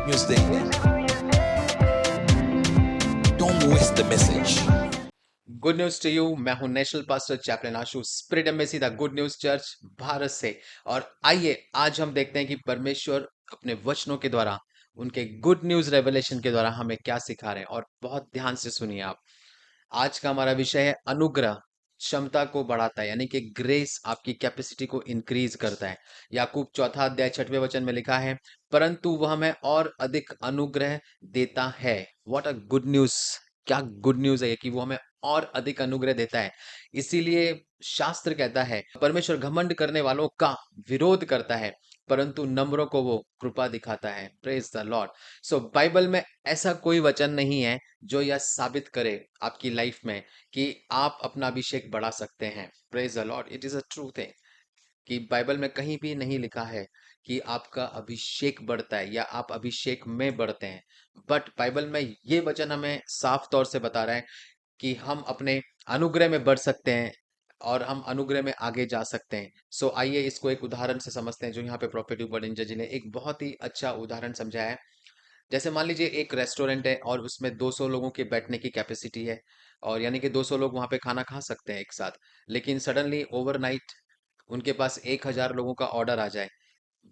News देंगे। Don't waste the message. Good news to you. मैं हूं national pastor chaplain Ashu, spirit embassy the good news church Bharat से। और आइए आज हम देखते हैं कि परमेश्वर अपने वचनों के द्वारा, उनके गुड न्यूज रेवलेशन के द्वारा हमें क्या सिखा रहे हैं। और बहुत ध्यान से सुनिए आप। आज का हमारा विषय है अनुग्रह क्षमता को बढ़ाता है, यानी कि ग्रेस आपकी कैपेसिटी को इंक्रीज करता है। याकूब चौथा अध्याय 6वें वचन में लिखा है, परंतु वह हमें और अधिक अनुग्रह देता है। What a good news! क्या गुड न्यूज है ये कि वो हमें और अधिक अनुग्रह देता है। इसीलिए शास्त्र कहता है, परमेश्वर घमंड करने वालों का विरोध करता है, परंतु नम्रों को वो कृपा दिखाता है। Praise the Lord. So Bible में ऐसा कोई वचन नहीं है जो यह साबित करे आपकी लाइफ में कि आप अपना अभिषेक बढ़ा सकते हैं। Praise the Lord. It is a true thing कि बाइबल में कहीं भी नहीं लिखा है कि आपका अभिषेक बढ़ता है या आप अभिषेक में बढ़ते हैं। बट बाइबल में ये वचन हमें साफ तौर से बता रहा है कि हम अपने अनुग्रह में बढ़ सकते हैं और हम अनुग्रह में आगे जा सकते हैं। सो आइए इसको एक उदाहरण से समझते हैं, जो यहाँ पे प्रॉफेट यूबर्ट जी ने एक बहुत ही अच्छा उदाहरण समझाया है। जैसे मान लीजिए एक रेस्टोरेंट है और उसमें 200 लोगों के बैठने की कैपेसिटी है, और यानी कि 200 लोग वहां पे खाना खा सकते हैं एक साथ। लेकिन सडनली ओवरनाइट उनके पास 1000 लोगों का ऑर्डर आ जाए।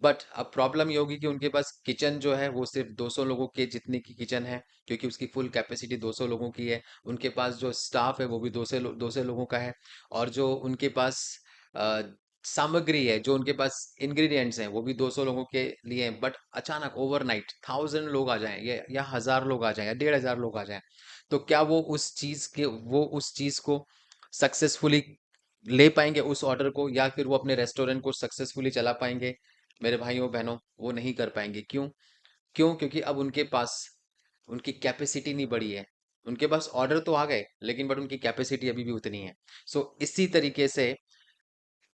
बट अब प्रॉब्लम ये होगी कि उनके पास किचन जो है वो सिर्फ 200 लोगों के जितनी की किचन है, क्योंकि उसकी फुल कैपेसिटी 200 लोगों की है। उनके पास जो स्टाफ है वो भी 200 लोगों का है। और जो उनके पास अ, सामग्री है, जो उनके पास इंग्रेडिएंट्स हैं, वो भी 200 लोगों के लिए हैं। बट अचानक ओवरनाइट 1000 लोग आ जाएं या 1000 लोग आ जाएं या 1500 लोग आ जाएं, तो क्या वो उस चीज को सक्सेसफुली ले पाएंगे उस ऑर्डर को, या फिर वो अपने रेस्टोरेंट को सक्सेसफुली चला पाएंगे? मेरे भाइयों बहनों, वो नहीं कर पाएंगे। क्यों? क्योंकि अब उनके पास उनकी कैपेसिटी नहीं बढ़ी है। उनके पास ऑर्डर तो आ गए, लेकिन बट उनकी कैपेसिटी अभी भी उतनी है। सो इसी तरीके से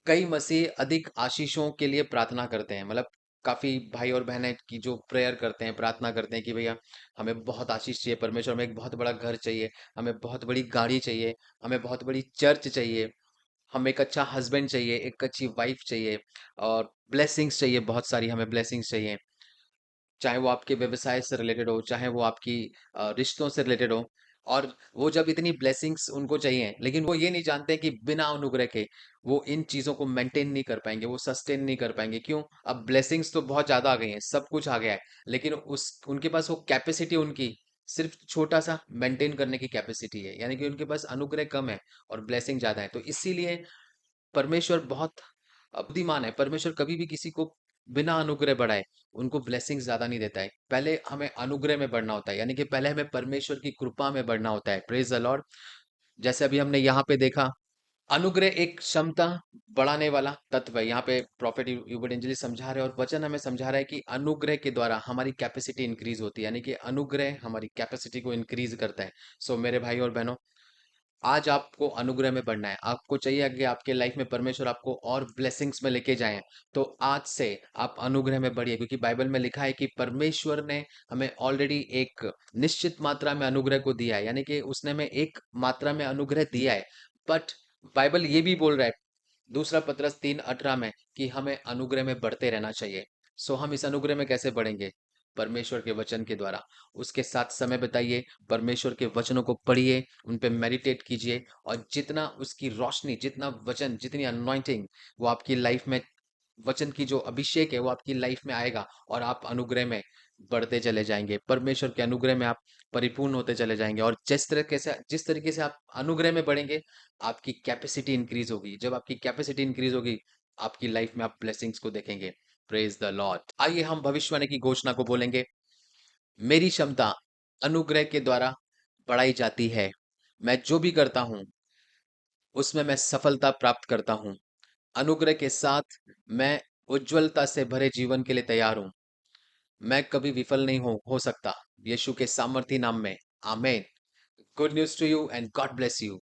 कई मसीह अधिक आशीषों के लिए प्रार्थना करते हैं। मतलब काफी भाई और बहनें की जो प्रेयर करते हैं, प्रार्थना करते हैं कि भैया हमें बहुत आशीष चाहिए, परमेश्वर हमें एक बहुत बड़ा घर चाहिए, हमें बहुत बड़ी गाड़ी चाहिए, हमें बहुत बड़ी चर्च चाहिए, हमें एक अच्छा हस्बैंड चाहिए, एक अच्छी वाइफ चाहिए, और ब्लेसिंग्स चाहिए, बहुत सारी हमें ब्लेसिंग्स चाहिए। चाहे वो आपके व्यवसाय से रिलेटेड हो, चाहे वो आपकी रिश्तों से रिलेटेड हो। और वो जब इतनी ब्लेसिंग्स उनको चाहिए, लेकिन वो ये नहीं जानते कि बिना अनुग्रह के वो इन चीजों को मेंटेन नहीं कर पाएंगे, वो सस्टेन नहीं कर पाएंगे। क्यों? अब ब्लेसिंग्स तो बहुत ज्यादा आ गई हैं, सब कुछ आ गया है, लेकिन उस उनके पास वो कैपेसिटी, उनकी सिर्फ छोटा सा मेंटेन करने की कैपेसिटी है, यानी कि उनके पास अनुग्रह कम है और ब्लेसिंग ज्यादा है। तो इसीलिए परमेश्वर बहुत बुद्धिमान है। परमेश्वर कभी भी किसी को बिना अनुग्रह बढ़ाए उनको ब्लेसिंग ज्यादा नहीं देता है। पहले हमें अनुग्रह में बढ़ना होता है, यानी कि पहले हमें परमेश्वर की कृपा में बढ़ना होता है। Praise the Lord. जैसे अभी हमने यहाँ पे देखा, अनुग्रह एक क्षमता बढ़ाने वाला तत्व है। यहाँ पे प्रॉफेट यूबर्ट एंजली समझा रहे हैं और वचन हमें समझा रहा है कि अनुग्रह के द्वारा हमारी कैपेसिटी इंक्रीज होती है, यानी कि अनुग्रह हमारी कैपेसिटी को इंक्रीज करता है। सो मेरे भाई और बहनों, आज आपको अनुग्रह में बढ़ना है। आपको चाहिए कि आपके लाइफ में परमेश्वर आपको और ब्लेसिंग्स में लेके जाएं, तो आज से आप अनुग्रह में बढ़िए, क्योंकि बाइबल में लिखा है कि परमेश्वर ने हमें ऑलरेडी एक निश्चित मात्रा में अनुग्रह को दिया है, यानी कि उसने हमें एक मात्रा में अनुग्रह दिया है। बट बाइबल ये भी बोल रहा है, दूसरा पतरस 3:18 में, कि हमें अनुग्रह में बढ़ते रहना चाहिए। सो हम इस अनुग्रह में कैसे बढ़ेंगे? परमेश्वर के वचन के द्वारा। उसके साथ समय बिताइए, परमेश्वर के वचनों को पढ़िए, उन पे मेडिटेट कीजिए, और जितना उसकी रोशनी, जितना वचन, जितनी अनॉइंटिंग वो आपकी लाइफ में, वचन की जो अभिषेक है वो आपकी लाइफ में आएगा, और आप अनुग्रह में बढ़ते चले जाएंगे। परमेश्वर के अनुग्रह में आप परिपूर्ण होते चले जाएंगे। और जिस तरीके से आप अनुग्रह में बढ़ेंगे, आपकी कैपेसिटी इंक्रीज होगी। जब आपकी कैपेसिटी इंक्रीज होगी, आपकी लाइफ में आप ब्लेसिंग्स को देखेंगे। Praise the Lord. आइए हम भविष्यवाणी की घोषणा को बोलेंगे। मेरी क्षमता अनुग्रह के द्वारा बढ़ाई जाती है। मैं जो भी करता हूं उसमें मैं सफलता प्राप्त करता हूं। अनुग्रह के साथ मैं उज्जवलता से भरे जीवन के लिए तैयार हूं। मैं कभी विफल नहीं हो सकता, यीशु के सामर्थी नाम में। Amen. Good news to you and God bless you.